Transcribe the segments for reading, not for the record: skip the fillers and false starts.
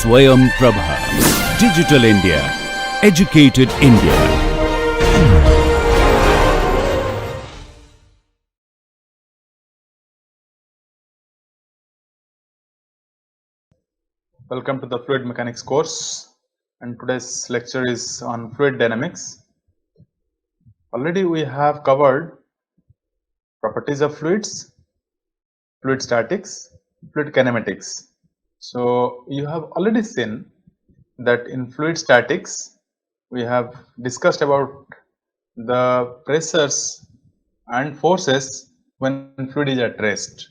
Swayam Prabha. Digital India. Educated India. Welcome to the Fluid Mechanics course, and today's lecture is on fluid dynamics. Already we have covered properties of fluids, fluid statics, fluid kinematics. So you have already seen that in fluid statics we have discussed about the pressures and forces when fluid is at rest.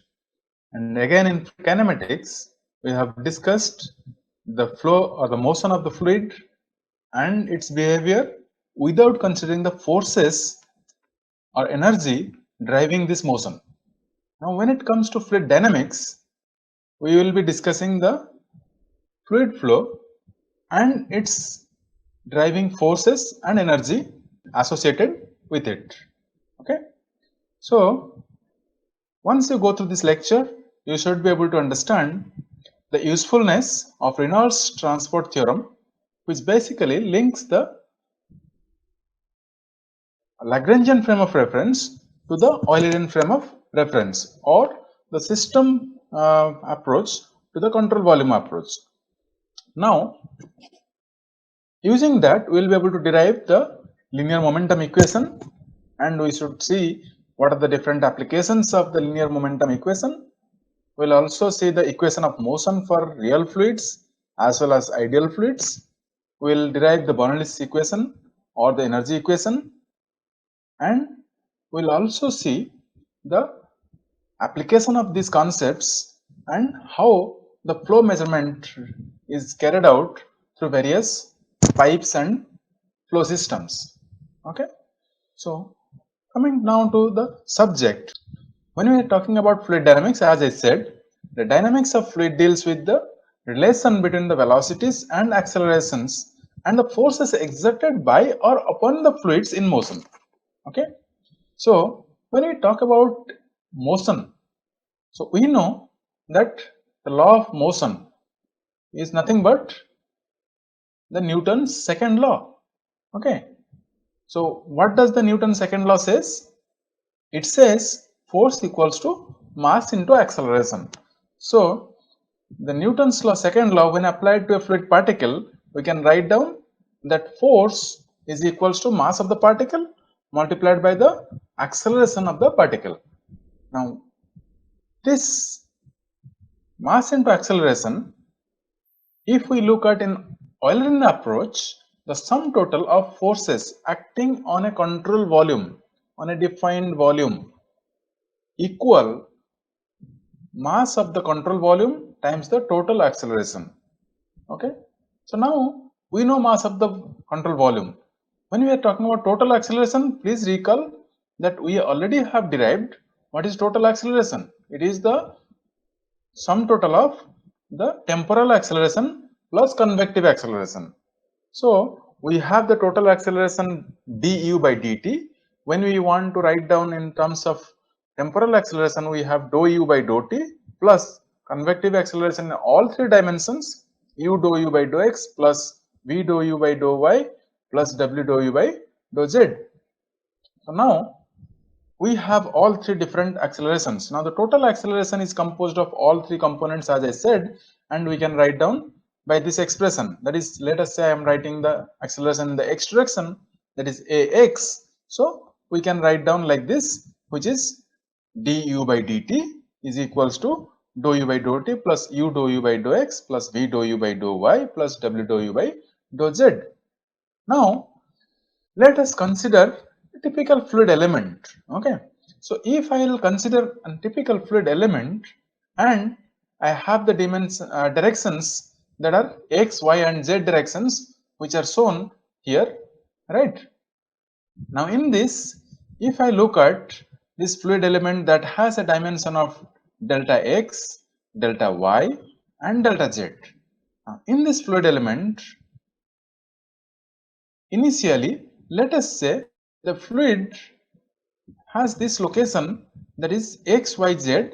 And again in kinematics we have discussed the flow or the motion of the fluid and its behavior without considering the forces or energy driving this motion. Now when it comes to fluid dynamics, we will be discussing the fluid flow and its driving forces and energy associated with it. Okay. So once you go through this lecture, you should be able to understand the usefulness of Reynolds transport theorem, which basically links the Lagrangian frame of reference to the Eulerian frame of reference, or the system approach to the control volume approach. Now, using that, we will be able to derive the linear momentum equation, and we should see what are the different applications of the linear momentum equation. We will also see the equation of motion for real fluids as well as ideal fluids. We will derive the Bernoulli's equation or the energy equation, and we will also see the application of these concepts and how the flow measurement is carried out through various pipes and flow systems. Okay. So coming now to the subject, when we are talking about fluid dynamics, as I said, the dynamics of fluid deals with the relation between the velocities and accelerations and the forces exerted by or upon the fluids in motion. Okay. So when we talk about motion, so we know that the law of motion is nothing but the Newton's second law. Okay. So what does the Newton's second law says? It says force equals to mass into acceleration. So the Newton's law, second law, when applied to a fluid particle, we can write down that force is equals to mass of the particle multiplied by the acceleration of the particle. Now this mass into acceleration, if we look at in Eulerian approach, the sum total of forces acting on a control volume, on a defined volume, equal mass of the control volume times the total acceleration. Okay. So now we know mass of the control volume. When we are talking about total acceleration, please recall that we already have derived what is total acceleration. It is the sum total of the temporal acceleration plus convective acceleration. So we have the total acceleration du by dt. When we want to write down in terms of temporal acceleration, we have dou u by dou t plus convective acceleration in all three dimensions, u dou u by dou x plus v dou u by dou y plus w dou u by dou z. So now we have all three different accelerations. Now the total acceleration is composed of all three components, as I said, and we can write down by this expression. That is, let us say I am writing the acceleration in the x direction, that is ax. So we can write down like this, which is du by dt is equals to dou u by dou t plus u dou u by dou x plus v dou u by dou y plus w dou u by dou z. Now let us consider a typical fluid element. Okay. So if I will consider a typical fluid element and I have the directions that are x, y and z directions which are shown here, right? Now in this, if I look at this fluid element that has a dimension of delta x, delta y and delta z. Now in this fluid element, initially let us say the fluid has this location, that is x, y, z,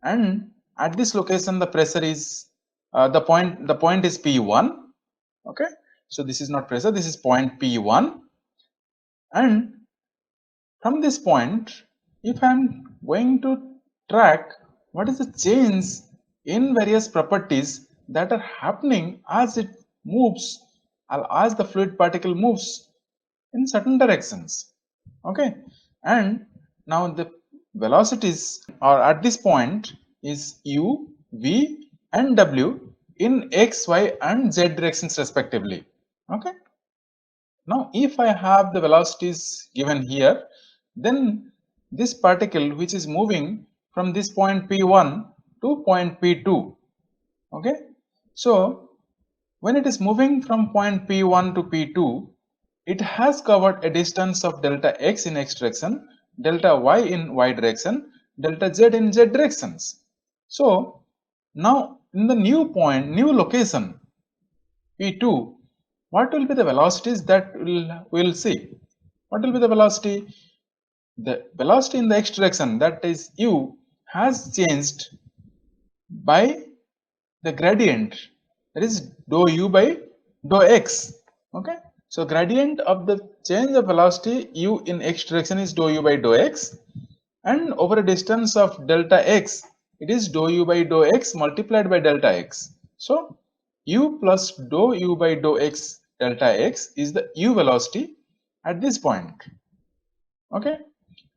and at this location the pressure is the point is P1. Okay, so this is not pressure, this is point P1, and from this point, if I am going to track what is the change in various properties that are happening as it moves, or as the fluid particle moves in certain directions. Okay, and now the velocities are at this point is u, v, and w in x, y, and z directions respectively. Okay, now if I have the velocities given here, then this particle which is moving from this point P1 to point P2. Okay, so when it is moving from point P1 to P2, it has covered a distance of delta x in x direction, delta y in y direction, delta z in z directions. So now in the new point, new location P2, what will be the velocities that we'll see? What will be the velocity? The velocity in the x direction, that is u, has changed by the gradient, that is dou u by dou x. Okay, so gradient of the change of velocity u in x direction is dou u by dou x, and over a distance of delta x, it is dou u by dou x multiplied by delta x. So u plus dou u by dou x delta x is the u velocity at this point. Okay,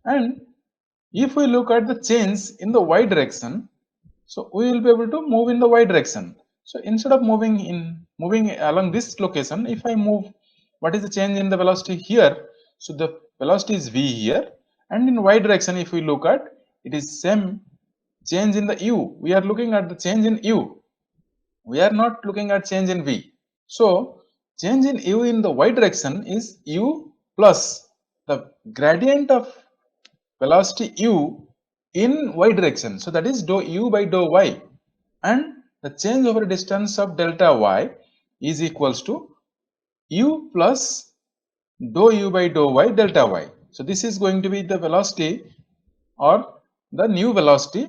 and if we look at the change in the y direction, so we will be able to move in the y direction. So instead of moving along this location, if I move, what is the change in the velocity here? So the velocity is v here, and in y direction, if we look at, it is same change in the u. We are looking at the change in u. We are not looking at change in v. So change in u in the y direction is u plus the gradient of velocity u in y direction. So that is dou u by dou y, and the change over distance of delta y is equals to u plus dou u by dou y delta y. So this is going to be the velocity or the new velocity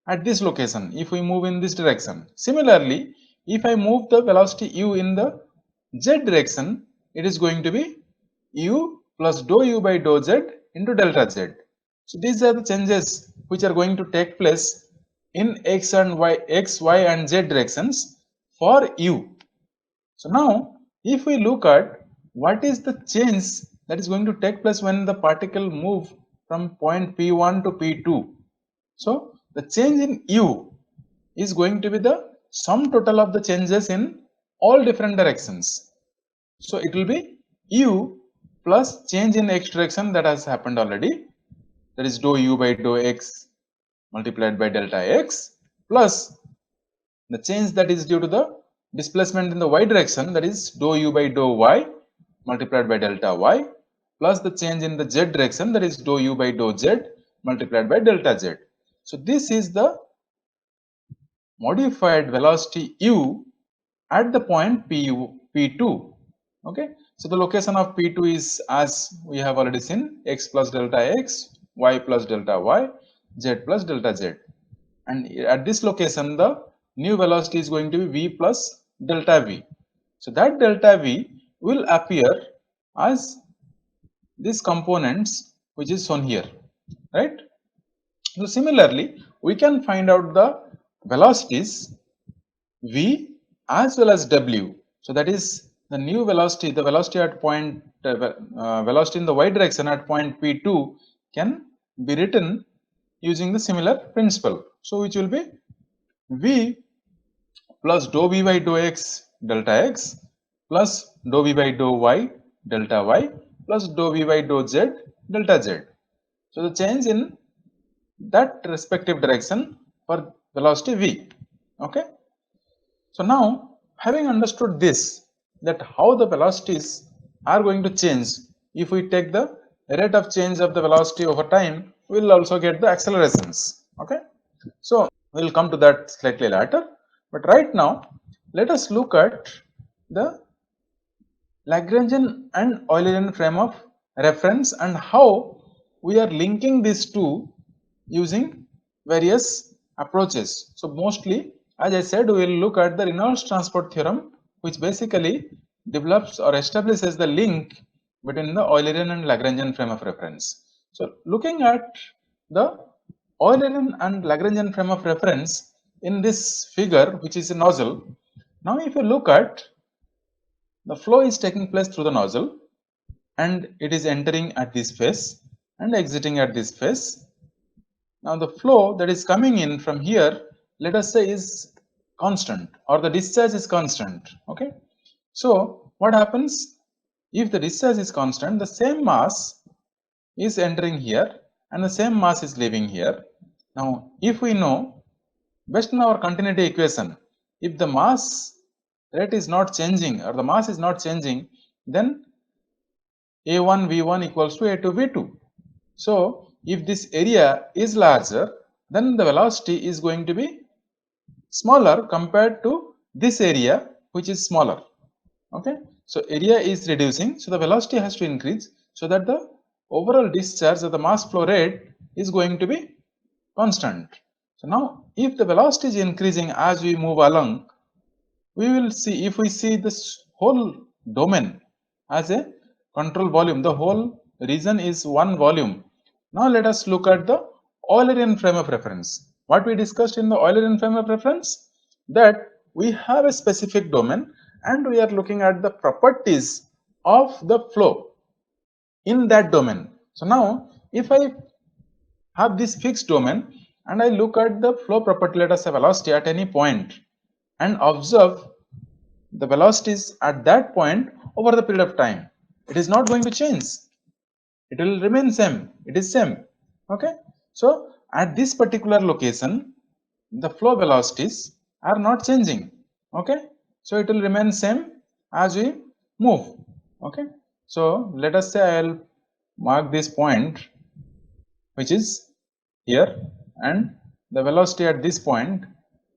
at this location if we move in this direction. Similarly, if I move the velocity u in the z direction, it is going to be u plus dou u by dou z into delta z. So these are the changes which are going to take place in x, y and z directions for u. So now if we look at what is the change that is going to take place when the particle move from point P1 to P2. So the change in u is going to be the sum total of the changes in all different directions. So it will be u plus change in x direction that has happened already, that is dou u by dou x multiplied by delta x, plus the change that is due to the displacement in the y direction, that is dou u by dou y multiplied by delta y, plus the change in the z direction, that is dou u by dou z multiplied by delta z. So this is the modified velocity u at the point P2. Okay, so the location of P2 is, as we have already seen, x plus delta x, y plus delta y, z plus delta z, and at this location the new velocity is going to be v plus delta v. So that delta v will appear as these components which is shown here, right? So similarly, we can find out the velocities v as well as w. So that is the new velocity, the velocity at point velocity in the y direction at point P2 can be written using the similar principle. So which will be v plus dou v by dou x delta x plus dou v by dou y delta y plus dou v by dou z delta z. So the change in that respective direction for velocity v. Okay, so now having understood this, that how the velocities are going to change, if we take the rate of change of the velocity over time, we will also get the accelerations. Okay, so we will come to that slightly later, but right now let us look at the Lagrangian and Eulerian frame of reference and how we are linking these two using various approaches. So mostly as I said, we will look at the Reynolds transport theorem, which basically develops or establishes the link between the Eulerian and Lagrangian frame of reference. So looking at the Eulerian and Lagrangian frame of reference in this figure, which is a nozzle. Now if you look at, the flow is taking place through the nozzle and it is entering at this face and exiting at this face. Now the flow that is coming in from here, let us say, is constant, or the discharge is constant. Okay, so what happens if the discharge is constant? The same mass is entering here and the same mass is leaving here. Now if we know, based on our continuity equation, if the mass rate is not changing or the mass is not changing, then A1 V1 equals to A2 V2. So if this area is larger, then the velocity is going to be smaller compared to this area, which is smaller. Okay, so area is reducing, so the velocity has to increase, so that the overall discharge or the mass flow rate is going to be constant. So now if the velocity is increasing as we move along, we will see, if we see this whole domain as a control volume, the whole region is one volume. Now let us look at the Eulerian frame of reference. What we discussed in the Eulerian frame of reference, that we have a specific domain and we are looking at the properties of the flow in that domain. So now if I have this fixed domain and I look at the flow property, let us say velocity at any point, and observe the velocities at that point over the period of time, it is not going to change, it will remain same, it is same. Okay, so at this particular location the flow velocities are not changing. Okay, so it will remain same as we move. Okay, so let us say I will mark this point, which is here, and the velocity at this point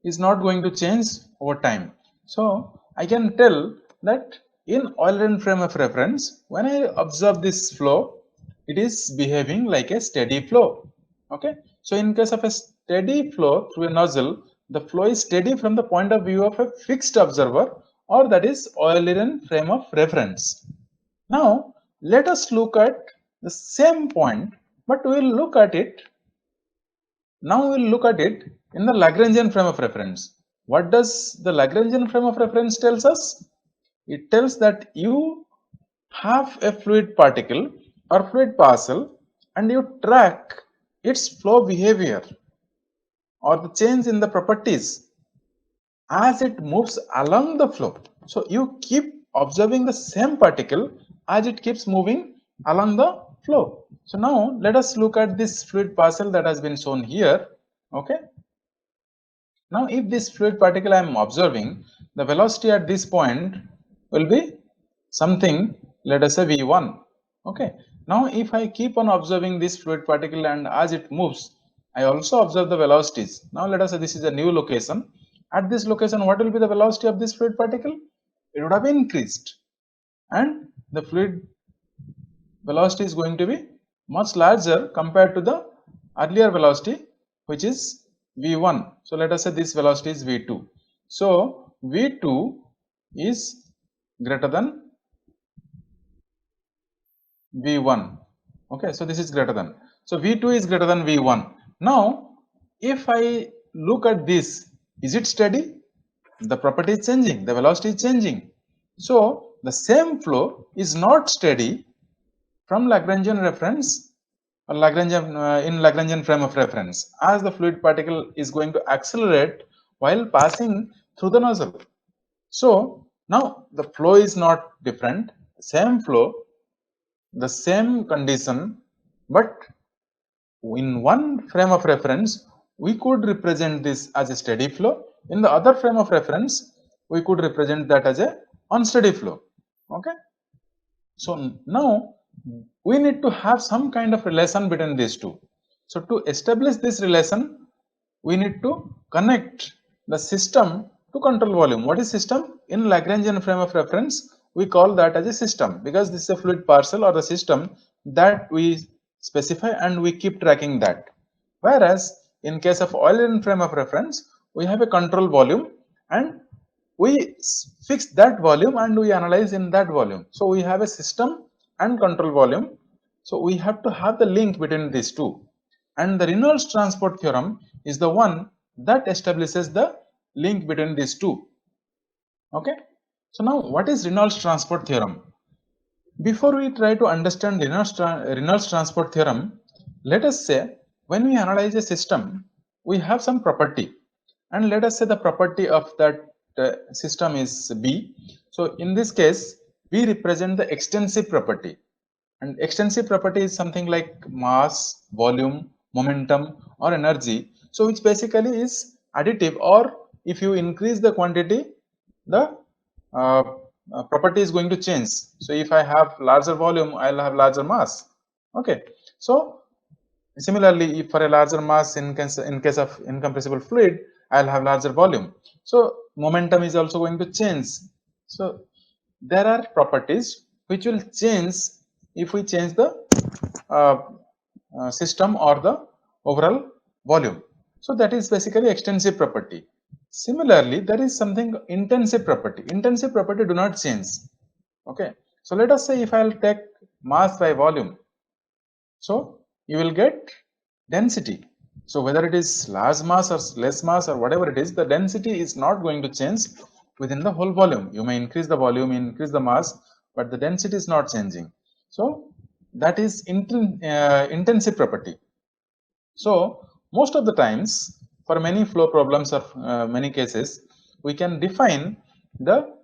is not going to change over time. So I can tell that in Eulerian frame of reference, when I observe this flow, it is behaving like a steady flow. Okay, so in case of a steady flow through a nozzle, the flow is steady from the point of view of a fixed observer, or that is Eulerian frame of reference. Now let us look at the same point, but we will look at it now. We will look at it in the Lagrangian frame of reference. What does the Lagrangian frame of reference tells us? It tells that you have a fluid particle or fluid parcel and you track its flow behavior or the change in the properties as it moves along the flow. So you keep observing the same particle as it keeps moving along the flow. So now let us look at this fluid parcel that has been shown here. Okay, now if this fluid particle I am observing, the velocity at this point will be something, let us say V1. Okay, now if I keep on observing this fluid particle and as it moves, I also observe the velocities. Now let us say this is a new location. At this location, what will be the velocity of this fluid particle? It would have increased, and the fluid velocity is going to be much larger compared to the earlier velocity, which is V1. So let us say this velocity is V2. So V2 is greater than V1. Okay, so this is greater than. So V2 is greater than V1. Now, if I look at this, is it steady? The property is changing, the velocity is changing. So the same flow is not steady from Lagrangian reference or Lagrangian in Lagrangian frame of reference, as the fluid particle is going to accelerate while passing through the nozzle. So now the flow is not different, same flow, the same condition, but in one frame of reference we could represent this as a steady flow, in the other frame of reference we could represent that as a unsteady flow. Okay, so now we need to have some kind of relation between these two. So to establish this relation, we need to connect the system to control volume. What is system? In Lagrangian frame of reference, we call that as a system, because this is a fluid parcel or the system that we specify and we keep tracking that. Whereas in case of Eulerian frame of reference, we have a control volume, and we fix that volume and we analyze in that volume. So we have a system and control volume. So we have to have the link between these two. And the Reynolds transport theorem is the one that establishes the link between these two. Okay. So now what is Reynolds transport theorem? Before we try to understand Reynolds transport theorem, let us say when we analyze a system, we have some property, and let us say the property of that system is B. So in this case, we represent the extensive property, and extensive property is something like mass, volume, momentum, or energy. So which basically is additive, or if you increase the quantity, the property is going to change. So if I have larger volume, I'll have larger mass. Okay. So similarly, if for a larger mass in case of incompressible fluid, I'll have larger volume. So momentum is also going to change. So there are properties which will change if we change the uh, system or the overall volume. So that is basically extensive property. Similarly, there is something intensive property. Intensive property do not change. Okay. So let us say if I'll take mass by volume, so you will get density. So whether it is large mass or less mass or whatever it is, the density is not going to change within the whole volume. You may increase the volume, increase the mass, but the density is not changing. So that is intensive property. So most of the times, for many flow problems or many cases, we can define the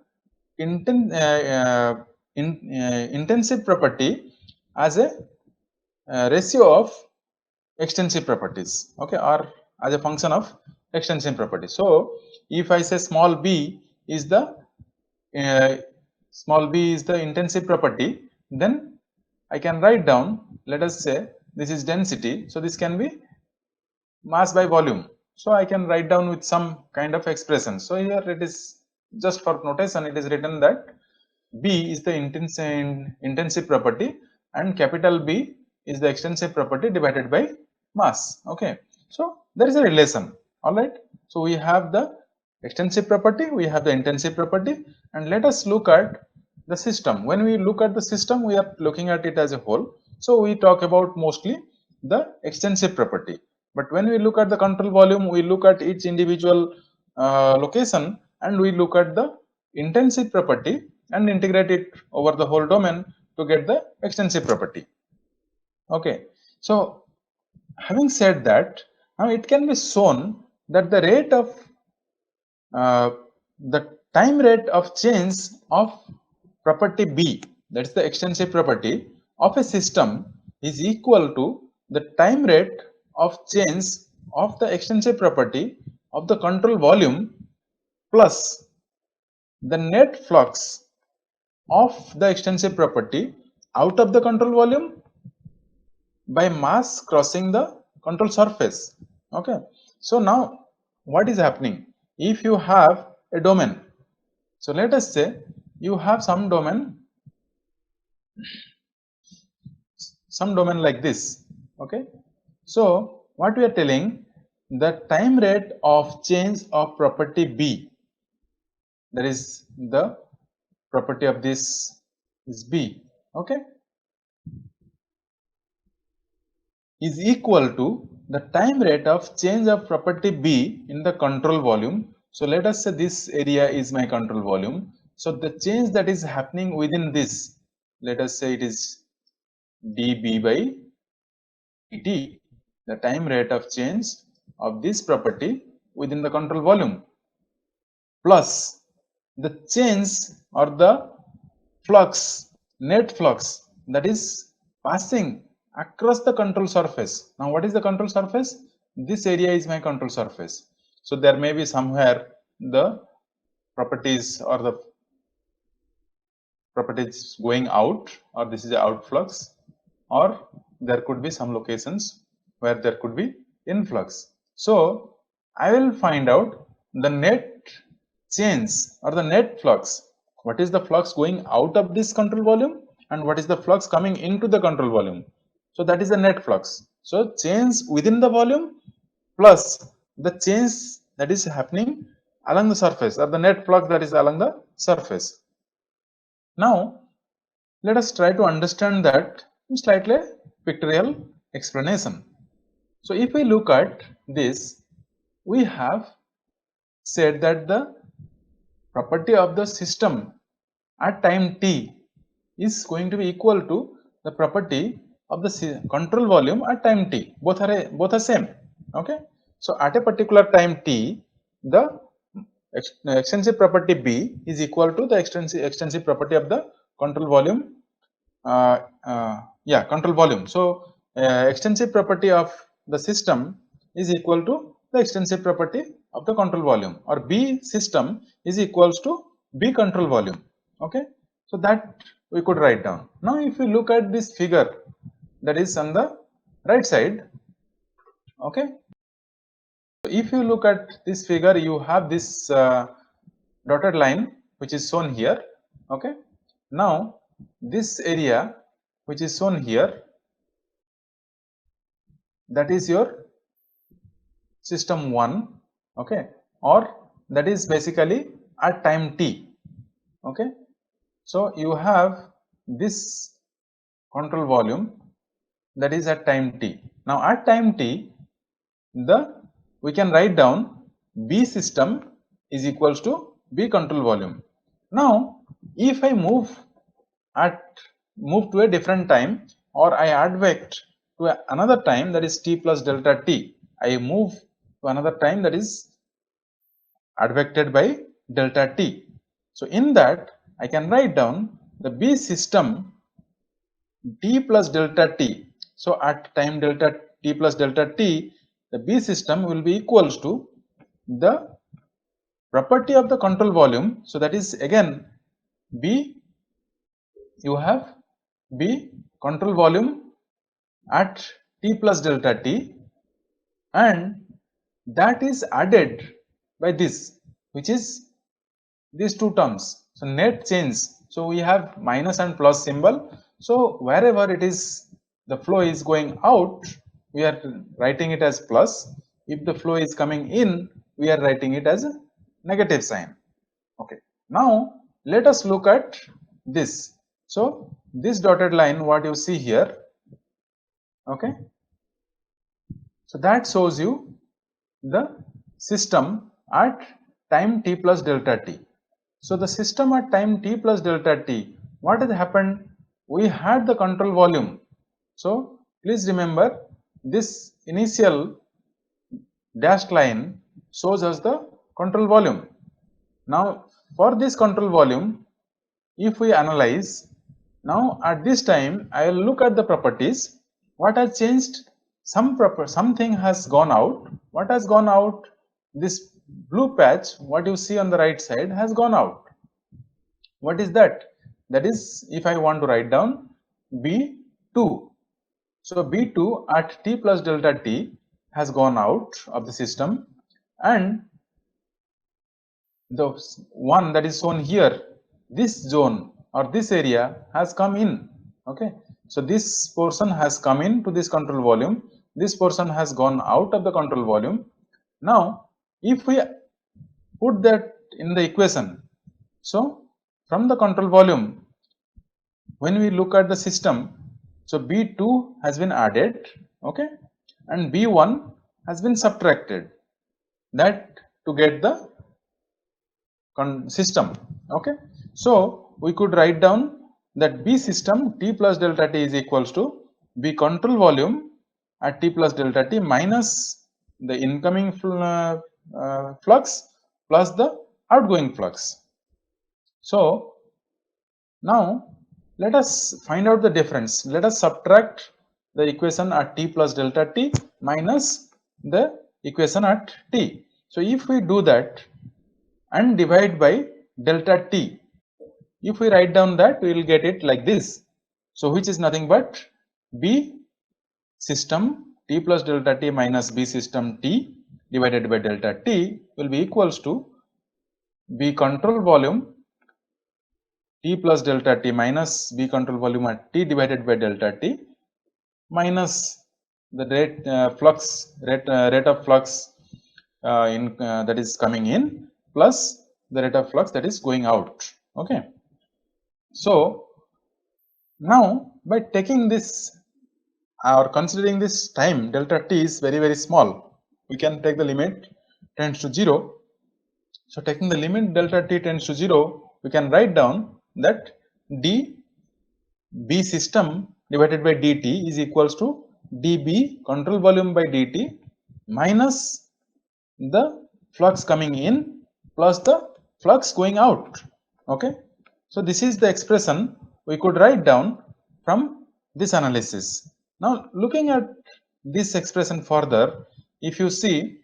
intensive property as a ratio of extensive properties, okay, or as a function of extension property. So if I say small b is the intensive property, then I can write down, let us say this is density, so this can be mass by volume. So I can write down with some kind of expression. So here it is just for notation, it is written that B is the intensive property and capital B is the extensive property divided by mass. Okay. So there is a relation. All right. So we have the extensive property, we have the intensive property, and let us look at the system. When we look at the system, we are looking at it as a whole. So we talk about mostly the extensive property. But when we look at the control volume, we look at each individual location and we look at the intensive property and integrate it over the whole domain to get the extensive property. Okay. So having said that, now it can be shown that the rate of the time rate of change of property B, that's the extensive property of a system, is equal to the time rate of change of the extensive property of the control volume plus the net flux of the extensive property out of the control volume by mass crossing the control surface. Okay. So now what is happening? If you have a domain, so let us say you have some domain like this. Okay. So what we are telling, the time rate of change of property B, that is the property of this is B, okay, is equal to the time rate of change of property B in the control volume. So let us say this area is my control volume. So the change that is happening within this, let us say it is dB by dt, the time rate of change of this property within the control volume, plus the change or the flux, net flux, that is passing across the control surface. Now what is the control surface? This area is my control surface. So there may be somewhere the properties or the properties going out, or this is the outflux, or there could be some locations where there could be influx. So I will find out the net change or the net flux. What is the flux going out of this control volume and what is the flux coming into the control volume? So that is the net flux. So change within the volume plus the change that is happening along the surface, or the net flux that is along the surface. Now let us try to understand that in slightly pictorial explanation. So if we look at this, we have said that the property of the system at time t is going to be equal to the property of the control volume at time t. Both are same. Okay. So at a particular time t, the extensive property B is equal to the extensive property of the control volume. Control volume. So extensive property of the system is equal to the extensive property of the control volume, or B system is equals to B control volume. Okay. So that we could write down. Now if you look at this figure that is on the right side, okay. So if you look at this figure, you have this dotted line which is shown here. Okay. Now this area which is shown here, that is your system 1, okay, or that is basically at time t. Okay. So you have this control volume that is at time t. Now at time t, we can write down B system is equals to B control volume. Now if I move to a different time, or I advect to another time, that is t plus delta t, I move to another time that is advected by delta t. So in that I can write down the B system t plus delta t. So at time delta t plus delta t, the B system will be equals to the property of the control volume. So that is again B, you have B control volume at t plus delta t, and that is added by this, which is these two terms. So net change. So we have minus and plus symbol. So wherever it is, the flow is going out, we are writing it as plus. If the flow is coming in, we are writing it as a negative sign. Okay. Now let us look at this. So this dotted line, what you see here, okay, so that shows you the system at time t plus delta t. So the system at time t plus delta t, what has happened? We had the control volume. So please remember, this initial dashed line shows us the control volume. Now for this control volume, if we analyze, now at this time I will look at the properties. What has changed? Something has gone out. What has gone out? This blue patch, what you see on the right side, has gone out. What is that? That is, if I want to write down B2. So B2 at t plus delta t has gone out of the system, and the one that is shown here, this zone or this area has come in. Okay. So this portion has come into this control volume, this portion has gone out of the control volume. Now if we put that in the equation, so from the control volume, when we look at the system, so B2 has been added, okay, and B1 has been subtracted, that to get the system. Okay. So we could write down that B system t plus delta t is equals to B control volume at t plus delta t minus the incoming flux plus the outgoing flux. So now let us find out the difference. Let us subtract the equation at t plus delta t minus the equation at t. So if we do that and divide by delta t, if we write down that, we will get it like this. So which is nothing but B system t plus delta t minus B system t divided by delta t will be equals to B control volume t plus delta t minus B control volume at t divided by delta t minus the rate of flux that is coming in plus the rate of flux that is going out. Okay. So now by taking this or considering this time delta t is very small, we can take the limit tends to 0. So taking the limit delta t tends to 0, we can write down that dB system divided by dt is equals to dB control volume by dt minus the flux coming in plus the flux going out. Okay. So this is the expression we could write down from this analysis. Now looking at this expression further, if you see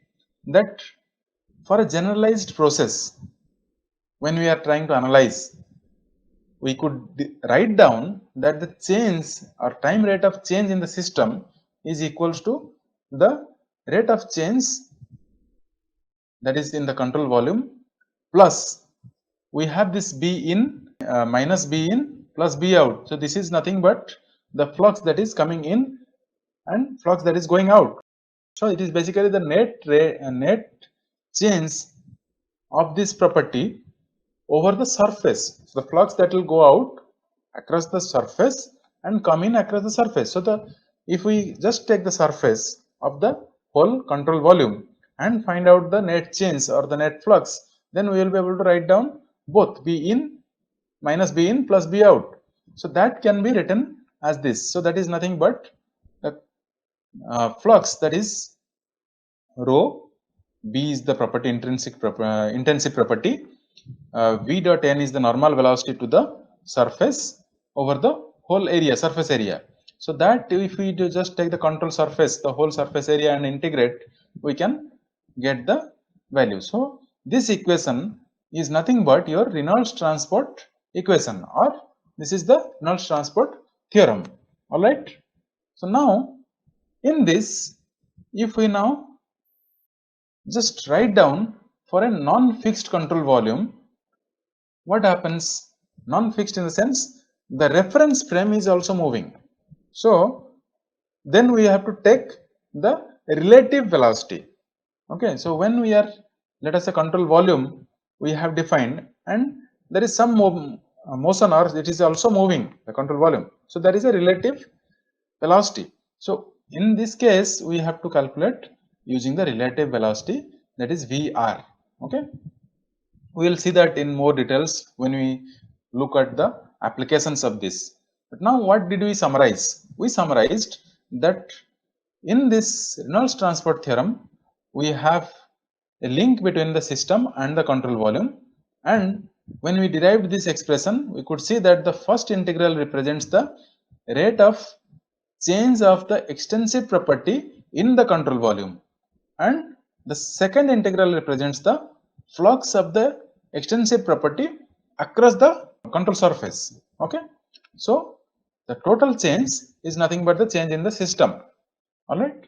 that for a generalized process, when we are trying to analyze, we could write down that the change or time rate of change in the system is equals to the rate of change that is in the control volume plus we have this B in minus B in plus B out. So this is nothing but the flux that is coming in and flux that is going out. So it is basically the net change of this property over the surface. So the flux that will go out across the surface and come in across the surface. So if we just take the surface of the whole control volume and find out the net change or the net flux, then we will be able to write down both B in minus B in plus B out. So that can be written as this. So that is nothing but the flux, that is rho. B is the property intensive property. V dot n is the normal velocity to the surface over the whole area, surface area. So that if we just take the control surface, the whole surface area and integrate, we can get the value. So this equation is nothing but your Reynolds transport equation, or this is the Reynolds transport theorem. All right. So now in this, if we now just write down for a non-fixed control volume, what happens? Non-fixed in the sense the reference frame is also moving. So then we have to take the relative velocity. Okay, so when we are, let us say, control volume we have defined and there is some motion or it is also moving, the control volume. So there is a relative velocity. So in this case we have to calculate using the relative velocity, that is VR. Okay, we will see that in more details when we look at the applications of this. But now what did we summarize? We summarized that in this Reynolds transport theorem we have a link between the system and the control volume, and when we derived this expression we could see that the first integral represents the rate of change of the extensive property in the control volume, and the second integral represents the flux of the extensive property across the control surface. Okay, so the total change is nothing but the change in the system. All right.